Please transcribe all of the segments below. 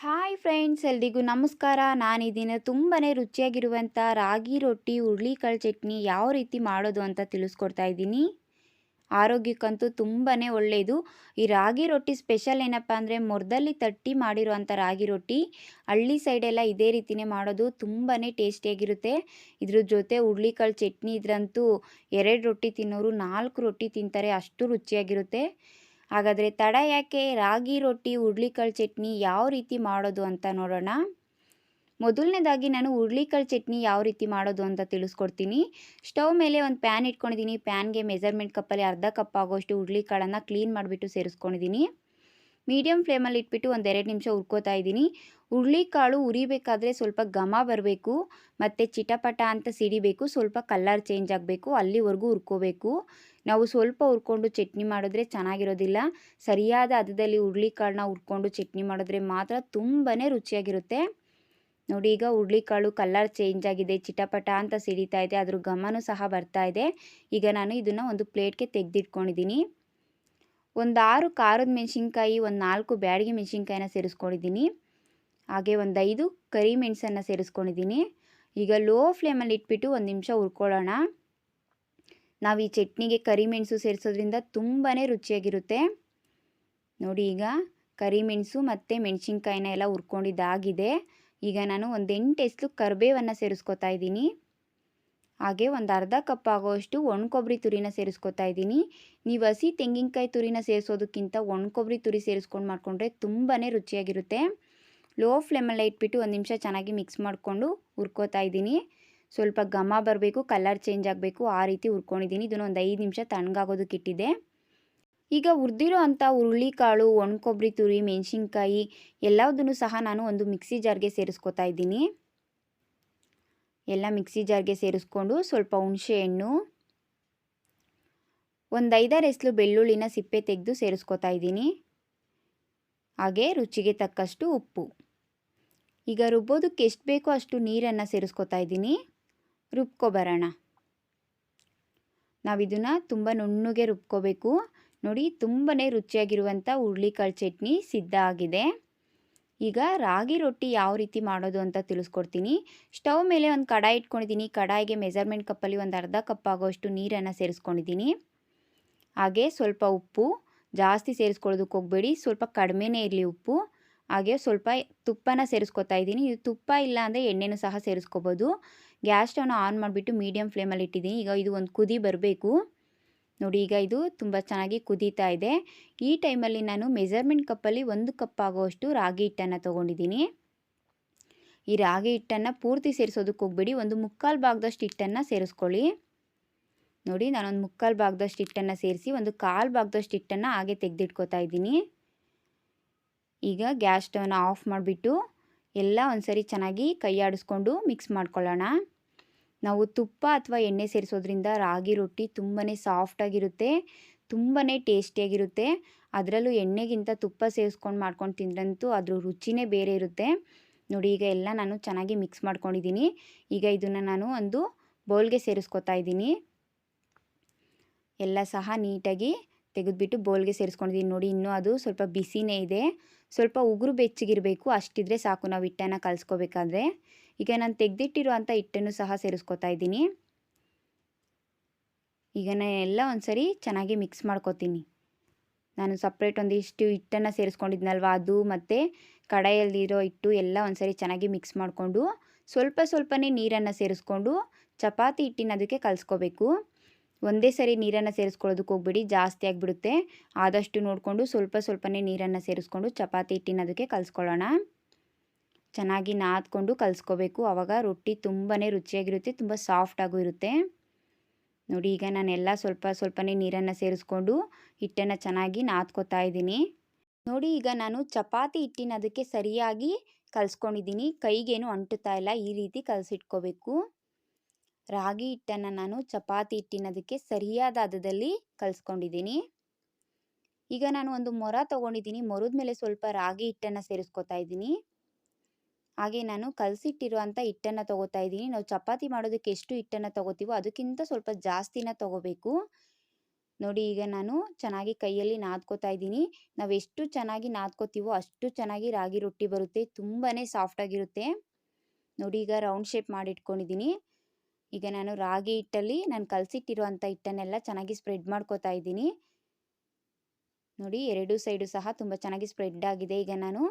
Hi friends, ಎಲ್ರಿಗೂ ನಮಸ್ಕಾರ. ನಾನು ಈ ದಿನ ತುಂಬಾ ರುಚಿಯಾಗಿರುವಂಥ ರಾಗಿ ರೊಟ್ಟಿ ಹುರುಳಿಕಾಳು ಚಟ್ನಿ ಯಾವ ರೀತಿ ಮಾಡೋದು ಅಂತ ತಿಳಿಸ್ಕೊಡ್ತಾ ಇದ್ದೀನಿ. ಆರೋಗ್ಯಕ್ಕಂತೂ ತುಂಬಾ ಒಳ್ಳೆಯದು. ಈ ರಾಗಿ ರೊಟ್ಟಿ ಸ್ಪೆಷಲ್ ಏನಪ್ಪ ಅಂದರೆ ಮೊರದಲ್ಲಿ ತಟ್ಟಿ ಮಾಡಿರುವಂಥ ರಾಗಿ ರೊಟ್ಟಿ. ಹಳ್ಳಿ ಸೈಡೆಲ್ಲ ಇದೇ ರೀತಿಯೇ ಮಾಡೋದು, ತುಂಬಾ ಟೇಸ್ಟಿಯಾಗಿರುತ್ತೆ. ಇದ್ರ ಜೊತೆ ಹುರುಳಿಕಾಳು ಚಟ್ನಿ ಇದ್ರಂತೂ 2 ರೊಟ್ಟಿ ತಿನ್ನೋರು 4 ರೊಟ್ಟಿ ತಿಂತಾರೆ, ಅಷ್ಟು ರುಚಿಯಾಗಿರುತ್ತೆ. ಹಾಗಾದರೆ ತಡ ಯಾಕೆ, ರಾಗಿ ರೊಟ್ಟಿ ಹುರುಳಿಕಾಳು ಚಟ್ನಿ ಯಾವ ರೀತಿ ಮಾಡೋದು ಅಂತ ನೋಡೋಣ. ಮೊದಲನೇದಾಗಿ ನಾನು ಹುರುಳಿಕಾಳು ಚಟ್ನಿ ಯಾವ ರೀತಿ ಮಾಡೋದು ಅಂತ ತಿಳಿಸ್ಕೊಡ್ತೀನಿ. ಸ್ಟವ್ ಮೇಲೆ ಒಂದು ಪ್ಯಾನ್ ಇಟ್ಕೊಂಡಿದ್ದೀನಿ. ಪ್ಯಾನ್ಗೆ ಮೆಜರ್ಮೆಂಟ್ ಕಪ್ಪಲ್ಲಿ ಅರ್ಧ ಕಪ್ ಆಗೋಷ್ಟು ಹುರುಳಿಕಾಳನ್ನು ಕ್ಲೀನ್ ಮಾಡಿಬಿಟ್ಟು ಸೇರಿಸ್ಕೊಂಡಿದ್ದೀನಿ. ಮೀಡಿಯಮ್ ಫ್ಲೇಮಲ್ಲಿ ಇಟ್ಬಿಟ್ಟು ಒಂದು 2 ನಿಮಿಷ ಹುರ್ಕೋತಾ ಇದ್ದೀನಿ. ಹುರುಳಿಕಾಳು ಉರಿಬೇಕಾದ್ರೆ ಸ್ವಲ್ಪ ಘಮ ಬರಬೇಕು ಮತ್ತು ಚಿಟಪಟ ಅಂತ ಸಿಡಿಬೇಕು, ಸ್ವಲ್ಪ ಕಲರ್ ಚೇಂಜ್ ಆಗಬೇಕು, ಅಲ್ಲಿವರೆಗೂ ಹುರ್ಕೋಬೇಕು. ನಾವು ಸ್ವಲ್ಪ ಹುರ್ಕೊಂಡು ಚಟ್ನಿ ಮಾಡಿದ್ರೆ ಚೆನ್ನಾಗಿರೋದಿಲ್ಲ. ಸರಿಯಾದ ಹದದಲ್ಲಿ ಹುರುಳಿಕಾಳನ್ನ ಹುರ್ಕೊಂಡು ಚಟ್ನಿ ಮಾಡಿದ್ರೆ ಮಾತ್ರ ತುಂಬಾ ರುಚಿಯಾಗಿರುತ್ತೆ. ನೋಡಿ, ಈಗ ಹುರುಳಿಕಾಳು ಕಲರ್ ಚೇಂಜ್ ಆಗಿದೆ, ಚಿಟಪಟ ಅಂತ ಸಿಡಿತಾ ಇದೆ, ಅದ್ರ ಘಮನೂ ಸಹ ಬರ್ತಾ ಇದೆ. ಈಗ ನಾನು ಇದನ್ನು ಒಂದು ಪ್ಲೇಟ್ಗೆ ತೆಗೆದಿಟ್ಕೊಂಡಿದ್ದೀನಿ. ಒಂದು 6 ಖಾರದ ಮೆಣಸಿನ್ಕಾಯಿ, ಒಂದು 4 ಬ್ಯಾಡಗಿ ಮೆಣಸಿನ್ಕಾಯಿನ ಸೇರಿಸ್ಕೊಂಡಿದ್ದೀನಿ. ಹಾಗೆ ಒಂದು 5 ಕರಿಮೆಣಸನ್ನು ಸೇರಿಸ್ಕೊಂಡಿದ್ದೀನಿ. ಈಗ ಲೋ ಫ್ಲೇಮಲ್ಲಿ ಇಟ್ಬಿಟ್ಟು ಒಂದು ನಿಮಿಷ ಹುರ್ಕೊಳ್ಳೋಣ. ನಾವು ಈ ಚಟ್ನಿಗೆ ಕರಿಮೆಣಸು ಸೇರಿಸೋದ್ರಿಂದ ತುಂಬಾ ರುಚಿಯಾಗಿರುತ್ತೆ. ನೋಡಿ, ಈಗ ಕರಿಮೆಣಸು ಮತ್ತು ಮೆಣಸಿನ್ಕಾಯಿನ ಎಲ್ಲ ಹುರ್ಕೊಂಡಿದ್ದಾಗಿದೆ. ಈಗ ನಾನು ಒಂದು 8 ಎಸ್ಲು ಕರಿಬೇವನ್ನು ಸೇರಿಸ್ಕೊತಾ ಇದ್ದೀನಿ. ಹಾಗೆ ಒಂದು ಅರ್ಧ ಕಪ್ ಆಗೋಷ್ಟು ಒಣ ಕೊಬ್ಬರಿ ತುರಿನ ಸೇರಿಸ್ಕೊತಾ ಇದ್ದೀನಿ. ನೀವು ಹಸಿ ತೆಂಗಿನಕಾಯಿ ತುರಿನ ಸೇರಿಸೋದಕ್ಕಿಂತ ಒಣ ಕೊಬ್ಬರಿ ತುರಿ ಸೇರಿಸ್ಕೊಂಡು ಮಾಡಿಕೊಂಡ್ರೆ ತುಂಬಾ ರುಚಿಯಾಗಿರುತ್ತೆ. ಲೋ ಫ್ಲೇಮಲ್ಲೇ ಇಟ್ಬಿಟ್ಟು ಒಂದು ನಿಮಿಷ ಚೆನ್ನಾಗಿ ಮಿಕ್ಸ್ ಮಾಡಿಕೊಂಡು ಹುರ್ಕೋತಾ ಇದ್ದೀನಿ. ಸ್ವಲ್ಪ ಘಮ ಬರಬೇಕು, ಕಲರ್ ಚೇಂಜ್ ಆಗಬೇಕು, ಆ ರೀತಿ ಹುರ್ಕೊಂಡಿದ್ದೀನಿ. ಇದನ್ನು ಒಂದು 5 ನಿಮಿಷ ತಣ್ಣಗಾಗೋದಕ್ಕೆ ಇಟ್ಟಿದ್ದೆ. ಈಗ ಹುರಿದಿರೋ ಅಂಥ ಹುರುಳಿಕಾಳು, ಒಣ ಕೊಬ್ಬರಿ ತುರಿ, ಮೆಣಸಿನ್ಕಾಯಿ ಎಲ್ಲದನ್ನು ಸಹ ನಾನು ಒಂದು ಮಿಕ್ಸಿ ಜಾರ್ಗೆ ಸೇರಿಸ್ಕೊತಾ ಇದ್ದೀನಿ. ಎಲ್ಲ ಮಿಕ್ಸಿ ಜಾರ್ಗೆ ಸೇರಿಸ್ಕೊಂಡು ಸ್ವಲ್ಪ ಹುಣಸೆ ಹಣ್ಣು, ಒಂದು 5-6 ಎಸ್ಲು ಬೆಳ್ಳುಳ್ಳಿನ ಸಿಪ್ಪೆ ತೆಗೆದು ಸೇರಿಸ್ಕೊತಾ ಇದ್ದೀನಿ. ಹಾಗೆ ರುಚಿಗೆ ತಕ್ಕಷ್ಟು ಉಪ್ಪು. ಈಗ ರುಬ್ಬೋದಕ್ಕೆ ಎಷ್ಟು ಬೇಕೋ ಅಷ್ಟು ನೀರನ್ನು ಸೇರಿಸ್ಕೊತಾ ಇದ್ದೀನಿ. ರುಬ್ಕೊಬರೋಣ. ನಾವಿದನ್ನು ತುಂಬ ನುಣ್ಣಗೆ ರುಬ್ಕೋಬೇಕು. ನೋಡಿ, ತುಂಬಾ ರುಚಿಯಾಗಿರುವಂಥ ಹುರುಳಿಕಾಳು ಚಟ್ನಿ ಸಿದ್ಧ ಆಗಿದೆ. ಈಗ ರಾಗಿ ರೊಟ್ಟಿ ಯಾವ ರೀತಿ ಮಾಡೋದು ಅಂತ ತಿಳಿಸ್ಕೊಡ್ತೀನಿ. ಸ್ಟವ್ ಮೇಲೆ ಒಂದು ಕಡಾಯಿ ಇಟ್ಕೊಂಡಿದ್ದೀನಿ. ಕಡಾಯಿಗೆ ಮೆಜರ್ಮೆಂಟ್ ಕಪ್ಪಲ್ಲಿ ಒಂದು ಅರ್ಧ ಕಪ್ ಆಗೋಷ್ಟು ನೀರನ್ನು ಸೇರಿಸ್ಕೊಂಡಿದ್ದೀನಿ. ಹಾಗೆ ಸ್ವಲ್ಪ ಉಪ್ಪು, ಜಾಸ್ತಿ ಸೇರಿಸ್ಕೊಳ್ಳೋದಕ್ಕೆ ಹೋಗಬೇಡಿ, ಸ್ವಲ್ಪ ಕಡಿಮೆನೇ ಇರಲಿ ಉಪ್ಪು. ಹಾಗೆ ಸ್ವಲ್ಪ ತುಪ್ಪನ ಸೇರಿಸ್ಕೊತಾ ಇದ್ದೀನಿ. ಇದು ತುಪ್ಪ ಇಲ್ಲ ಅಂದರೆ ಎಣ್ಣೆನೂ ಸಹ ಸೇರಿಸ್ಕೋಬೋದು. ಗ್ಯಾಸ್ ಸ್ಟವ್ನ ಆನ್ ಮಾಡಿಬಿಟ್ಟು ಮೀಡಿಯಮ್ ಫ್ಲೇಮಲ್ಲಿ ಇಟ್ಟಿದ್ದೀನಿ. ಈಗ ಇದು ಒಂದು ಕುದಿ ಬರಬೇಕು. ನೋಡಿ, ಈಗ ಇದು ತುಂಬ ಚೆನ್ನಾಗಿ ಕುದೀತಾ ಇದೆ. ಈ ಟೈಮಲ್ಲಿ ನಾನು ಮೆಜರ್ಮೆಂಟ್ ಕಪ್ಪಲ್ಲಿ 1 ಕಪ್ ಆಗೋಷ್ಟು ರಾಗಿ ಹಿಟ್ಟನ್ನು ತೊಗೊಂಡಿದ್ದೀನಿ. ಈ ರಾಗಿ ಹಿಟ್ಟನ್ನು ಪೂರ್ತಿ ಸೇರಿಸೋದಕ್ಕೆ ಹೋಗಬೇಡಿ, ಒಂದು 3/4 ಭಾಗದಷ್ಟು ಹಿಟ್ಟನ್ನು ಸೇರಿಸ್ಕೊಳ್ಳಿ. ನೋಡಿ, ನಾನೊಂದು 3/4 ಭಾಗದಷ್ಟು ಹಿಟ್ಟನ್ನು ಸೇರಿಸಿ ಒಂದು 1/4 ಭಾಗದಷ್ಟು ಹಿಟ್ಟನ್ನು ಹಾಗೆ ತೆಗೆದಿಟ್ಕೋತಾ ಇದ್ದೀನಿ. ಈಗ ಗ್ಯಾಸ್ ಸ್ಟವ್ನ ಆಫ್ ಮಾಡಿಬಿಟ್ಟು ಎಲ್ಲ ಒಂದ್ಸರಿ ಚೆನ್ನಾಗಿ ಕೈ ಆಡಿಸ್ಕೊಂಡು ಮಿಕ್ಸ್ ಮಾಡ್ಕೊಳ್ಳೋಣ. ನಾವು ತುಪ್ಪ ಅಥವಾ ಎಣ್ಣೆ ಸೇರಿಸೋದ್ರಿಂದ ರಾಗಿ ರೊಟ್ಟಿ ತುಂಬಾ ಸಾಫ್ಟಾಗಿರುತ್ತೆ, ತುಂಬಾ ಟೇಸ್ಟಿಯಾಗಿರುತ್ತೆ. ಅದರಲ್ಲೂ ಎಣ್ಣೆಗಿಂತ ತುಪ್ಪ ಸೇರಿಸ್ಕೊಂಡು ಮಾಡ್ಕೊಂಡು ತಿಂದ್ರಂತೂ ಅದ್ರ ರುಚಿನೇ ಬೇರೆ ಇರುತ್ತೆ. ನೋಡಿ, ಈಗ ಎಲ್ಲ ನಾನು ಚೆನ್ನಾಗಿ ಮಿಕ್ಸ್ ಮಾಡ್ಕೊಂಡಿದ್ದೀನಿ. ಈಗ ಇದನ್ನು ನಾನು ಒಂದು ಬೌಲ್ಗೆ ಸೇರಿಸ್ಕೊತಾ ಇದ್ದೀನಿ. ಎಲ್ಲ ಸಹ ನೀಟಾಗಿ ತೆಗೆದುಬಿಟ್ಟು ಬೌಲ್ಗೆ ಸೇರಿಸ್ಕೊಂಡಿದ್ದೀನಿ. ನೋಡಿ, ಇನ್ನೂ ಅದು ಸ್ವಲ್ಪ ಬಿಸಿನೇ ಇದೆ, ಸ್ವಲ್ಪ ಉಗುರು ಬೆಚ್ಚಗಿರಬೇಕು, ಅಷ್ಟಿದ್ರೆ ಸಾಕು ನಾವು ಹಿಟ್ಟನ್ನು ಕಲಿಸ್ಕೋಬೇಕಾದ್ರೆ. ಈಗ ನಾನು ತೆಗೆದಿಟ್ಟಿರೋ ಅಂಥ ಹಿಟ್ಟನ್ನು ಸಹ ಸೇರಿಸ್ಕೊತಾ ಇದ್ದೀನಿ. ಈಗ ನಾನು ಎಲ್ಲ ಒಂದ್ಸರಿ ಚೆನ್ನಾಗಿ ಮಿಕ್ಸ್ ಮಾಡ್ಕೊತೀನಿ. ನಾನು ಸಪ್ರೇಟ್ ಒಂದಿಷ್ಟು ಹಿಟ್ಟನ್ನು ಸೇರಿಸ್ಕೊಂಡಿದ್ನಲ್ವ, ಅದು ಮತ್ತು ಕಡಾಯಲ್ಲಿರೋ ಹಿಟ್ಟು ಎಲ್ಲ ಒಂದ್ಸರಿ ಚೆನ್ನಾಗಿ ಮಿಕ್ಸ್ ಮಾಡಿಕೊಂಡು ಸ್ವಲ್ಪನೇ ನೀರನ್ನು ಸೇರಿಸ್ಕೊಂಡು ಚಪಾತಿ ಹಿಟ್ಟಿನ ಅದಕ್ಕೆ ಕಲಿಸ್ಕೋಬೇಕು. ಒಂದೇ ಸರಿ ನೀರನ್ನು ಸೇರಿಸ್ಕೊಳ್ಳೋದಕ್ಕೆ ಹೋಗ್ಬೇಡಿ, ಜಾಸ್ತಿ ಆಗಿಬಿಡುತ್ತೆ. ಆದಷ್ಟು ನೋಡಿಕೊಂಡು ಸ್ವಲ್ಪನೇ ನೀರನ್ನು ಸೇರಿಸ್ಕೊಂಡು ಚಪಾತಿ ಹಿಟ್ಟಿನ ಅದಕ್ಕೆ ಕಲಿಸ್ಕೊಳ್ಳೋಣ. ಚೆನ್ನಾಗಿ ನಾದ್ಕೊಂಡು ಕಲಿಸ್ಕೋಬೇಕು, ಆವಾಗ ರೊಟ್ಟಿ ತುಂಬಾ ರುಚಿಯಾಗಿರುತ್ತೆ, ತುಂಬ ಸಾಫ್ಟಾಗೂ ಇರುತ್ತೆ. ನೋಡಿ, ಈಗ ನಾನೆಲ್ಲ ಸ್ವಲ್ಪನೇ ನೀರನ್ನು ಸೇರಿಸ್ಕೊಂಡು ಹಿಟ್ಟನ್ನು ಚೆನ್ನಾಗಿ ನಾದ್ಕೋತಾ ಇದ್ದೀನಿ. ನೋಡಿ, ಈಗ ನಾನು ಚಪಾತಿ ಹಿಟ್ಟಿನ ಅದಕ್ಕೆ ಸರಿಯಾಗಿ ಕಲಿಸ್ಕೊಂಡಿದ್ದೀನಿ, ಕೈಗೇನು ಅಂಟುತ್ತಾ ಇಲ್ಲ, ಈ ರೀತಿ ಕಲಸಿಟ್ಕೋಬೇಕು. ರಾಗಿ ಹಿಟ್ಟನ್ನು ನಾನು ಚಪಾತಿ ಹಿಟ್ಟಿನದಕ್ಕೆ ಸರಿಯಾದ ಹದದಲ್ಲಿ ಕಲಿಸ್ಕೊಂಡಿದ್ದೀನಿ. ಈಗ ನಾನು ಒಂದು ಮೊರ ತೊಗೊಂಡಿದ್ದೀನಿ. ಮೊರದ ಮೇಲೆ ಸ್ವಲ್ಪ ರಾಗಿ ಹಿಟ್ಟನ್ನು ಸೇರಿಸ್ಕೊತಾ ಇದ್ದೀನಿ. ಹಾಗೆ ನಾನು ಕಲಸಿಟ್ಟಿರುವಂಥ ಹಿಟ್ಟನ್ನು ತೊಗೋತಾ ಇದ್ದೀನಿ. ನಾವು ಚಪಾತಿ ಮಾಡೋದಕ್ಕೆ ಎಷ್ಟು ಹಿಟ್ಟನ್ನು ತೊಗೋತೀವೋ ಅದಕ್ಕಿಂತ ಸ್ವಲ್ಪ ಜಾಸ್ತಿನ ತೊಗೋಬೇಕು. ನೋಡಿ ಈಗ ನಾನು ಚೆನ್ನಾಗಿ ಕೈಯಲ್ಲಿ ನಾದ್ಕೋತಾ ಇದ್ದೀನಿ. ನಾವೆಷ್ಟು ಚೆನ್ನಾಗಿ ನಾದ್ಕೋತೀವೋ ಅಷ್ಟು ಚೆನ್ನಾಗಿ ರಾಗಿ ರೊಟ್ಟಿ ಬರುತ್ತೆ. ತುಂಬಾ ಸಾಫ್ಟಾಗಿರುತ್ತೆ. ನೋಡಿ ಈಗ ರೌಂಡ್ ಶೇಪ್ ಮಾಡಿಟ್ಕೊಂಡಿದ್ದೀನಿ. ಈಗ ನಾನು ರಾಗಿ ಹಿಟ್ಟಲ್ಲಿ ನಾನು ಕಲಸಿಟ್ಟಿರುವಂಥ ಹಿಟ್ಟನ್ನೆಲ್ಲ ಚೆನ್ನಾಗಿ ಸ್ಪ್ರೆಡ್ ಮಾಡ್ಕೋತಾ ಇದ್ದೀನಿ. ನೋಡಿ ಎರಡೂ ಸೈಡು ಸಹ ತುಂಬ ಚೆನ್ನಾಗಿ ಸ್ಪ್ರೆಡ್ ಆಗಿದೆ. ಈಗ ನಾನು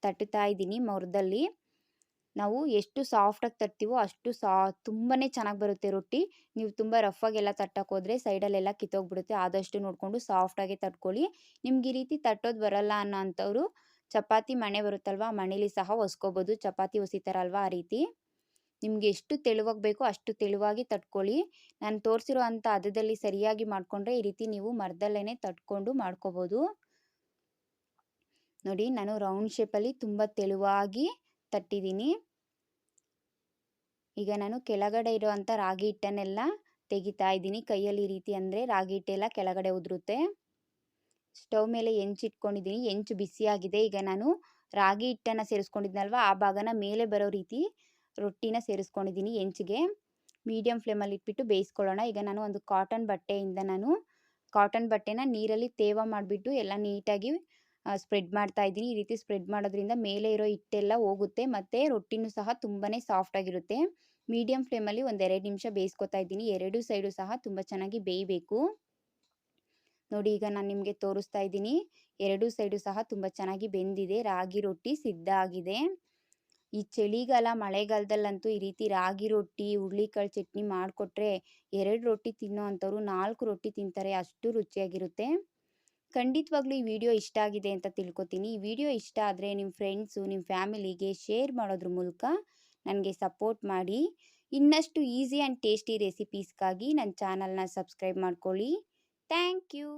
ತಟ್ಟುತ್ತಾ ಇದ್ದೀನಿ ಮೊರದಲ್ಲಿ. ನಾವು ಎಷ್ಟು ಸಾಫ್ಟಾಗಿ ತಟ್ತೀವೋ ಅಷ್ಟು ತುಂಬಾ ಚೆನ್ನಾಗಿ ಬರುತ್ತೆ ರೊಟ್ಟಿ. ನೀವು ತುಂಬ ರಫಾಗೆಲ್ಲ ತಟ್ಟಕ್ಕೆ ಹೋದರೆ ಸೈಡಲ್ಲೆಲ್ಲ ಕಿತ್ತೋಗ್ಬಿಡುತ್ತೆ. ಆದಷ್ಟು ನೋಡಿಕೊಂಡು ಸಾಫ್ಟಾಗೆ ತಟ್ಕೊಳ್ಳಿ. ನಿಮ್ಗೆ ಈ ರೀತಿ ತಟ್ಟೋದು ಬರಲ್ಲ ಅನ್ನೋ ಅಂಥವ್ರು ಚಪಾತಿ ಮಣೆ ಬರುತ್ತಲ್ವ, ಆ ಮಣೇಲಿ ಸಹ ಒಸ್ಕೋಬೋದು. ಚಪಾತಿ ಒಸಿತಾರಲ್ವ ಆ ರೀತಿ. ನಿಮ್ಗೆ ಎಷ್ಟು ತೆಳುವಾಗಿ ಬೇಕೋ ಅಷ್ಟು ತೆಳುವಾಗಿ ತಟ್ಕೊಳ್ಳಿ. ನಾನು ತೋರಿಸಿರೋ ಅಂಥ ಹದದಲ್ಲಿ ಸರಿಯಾಗಿ ಮಾಡಿಕೊಂಡ್ರೆ ಈ ರೀತಿ ನೀವು ಮರದಲ್ಲೇ ತಟ್ಕೊಂಡು ಮಾಡ್ಕೋಬೋದು. ನೋಡಿ ನಾನು ರೌಂಡ್ ಶೇಪಲ್ಲಿ ತುಂಬ ತೆಳುವಾಗಿ ತಟ್ಟಿದ್ದೀನಿ. ಈಗ ನಾನು ಕೆಳಗಡೆ ಇರುವಂಥ ರಾಗಿ ಹಿಟ್ಟನ್ನೆಲ್ಲ ತೆಗಿತಾ ಇದ್ದೀನಿ ಕೈಯಲ್ಲಿ. ಈ ರೀತಿ ಅಂದರೆ ರಾಗಿ ಹಿಟ್ಟೆಲ್ಲ ಕೆಳಗಡೆ ಉದುರುತ್ತೆ. ಸ್ಟವ್ ಮೇಲೆ ಹೆಂಚಿಟ್ಕೊಂಡಿದ್ದೀನಿ. ಹೆಂಚು ಬಿಸಿಯಾಗಿದೆ. ಈಗ ನಾನು ರಾಗಿ ಹಿಟ್ಟನ್ನು ಸೇರಿಸ್ಕೊಂಡಿದ್ನಲ್ವ ಆ ಭಾಗನ ಮೇಲೆ ಬರೋ ರೀತಿ ರೊಟ್ಟಿನ ಸೇರಿಸ್ಕೊಂಡಿದ್ದೀನಿ ಹೆಂಚಿಗೆ. ಮೀಡಿಯಮ್ ಫ್ಲೇಮಲ್ಲಿ ಇಟ್ಬಿಟ್ಟು ಬೇಯಿಸ್ಕೊಳ್ಳೋಣ. ಈಗ ನಾನು ಒಂದು ಕಾಟನ್ ಬಟ್ಟೆನ ನೀರಲ್ಲಿ ತೇವ ಮಾಡಿಬಿಟ್ಟು ಎಲ್ಲ ನೀಟಾಗಿ ಸ್ಪ್ರೆಡ್ ಮಾಡ್ತಾ ಇದ್ದೀನಿ. ಈ ರೀತಿ ಸ್ಪ್ರೆಡ್ ಮಾಡೋದ್ರಿಂದ ಮೇಲೆ ಇರೋ ಹಿಟ್ಟೆಲ್ಲ ಹೋಗುತ್ತೆ ಮತ್ತು ರೊಟ್ಟಿನೂ ಸಹ ತುಂಬಾ ಸಾಫ್ಟಾಗಿರುತ್ತೆ. ಮೀಡಿಯಮ್ ಫ್ಲೇಮಲ್ಲಿ ಒಂದು 2 ನಿಮಿಷ ಬೇಯಿಸ್ಕೊತಾ ಇದ್ದೀನಿ. ಎರಡೂ ಸೈಡು ಸಹ ತುಂಬ ಚೆನ್ನಾಗಿ ಬೇಯಬೇಕು. ನೋಡಿ ಈಗ ನಾನು ನಿಮಗೆ ತೋರಿಸ್ತಾ ಇದ್ದೀನಿ. ಎರಡೂ ಸೈಡು ಸಹ ತುಂಬ ಚೆನ್ನಾಗಿ ಬೆಂದಿದೆ. ರಾಗಿ ರೊಟ್ಟಿ ಸಿದ್ಧ ಆಗಿದೆ. ಈ ಚಳಿಗಾಲ ಮಳೆಗಾಲದಲ್ಲಂತೂ ಈ ರೀತಿ ರಾಗಿ ರೊಟ್ಟಿ ಹುರುಳಿಕಾಳು ಚಟ್ನಿ ಮಾಡಿಕೊಟ್ರೆ 2 ರೊಟ್ಟಿ ತಿನ್ನೋ ಅಂಥವ್ರು 4 ರೊಟ್ಟಿ ತಿಂತಾರೆ. ಅಷ್ಟು ರುಚಿಯಾಗಿರುತ್ತೆ. ಖಂಡಿತವಾಗ್ಲೂ ಈ ವಿಡಿಯೋ ಇಷ್ಟ ಆಗಿದೆ ಅಂತ ತಿಳ್ಕೊತೀನಿ. ಈ ವಿಡಿಯೋ ಇಷ್ಟ ಆದರೆ ನಿಮ್ಮ ಫ್ರೆಂಡ್ಸು, ನಿಮ್ಮ ಫ್ಯಾಮಿಲಿಗೆ ಶೇರ್ ಮಾಡೋದ್ರ ಮೂಲಕ ನನಗೆ ಸಪೋರ್ಟ್ ಮಾಡಿ. ಇನ್ನಷ್ಟು ಈಸಿ ಆ್ಯಂಡ್ ಟೇಸ್ಟಿ ರೆಸಿಪೀಸ್ಗಾಗಿ ನನ್ನ ಚಾನಲ್ನ ಸಬ್ಸ್ಕ್ರೈಬ್ ಮಾಡ್ಕೊಳ್ಳಿ. Thank you.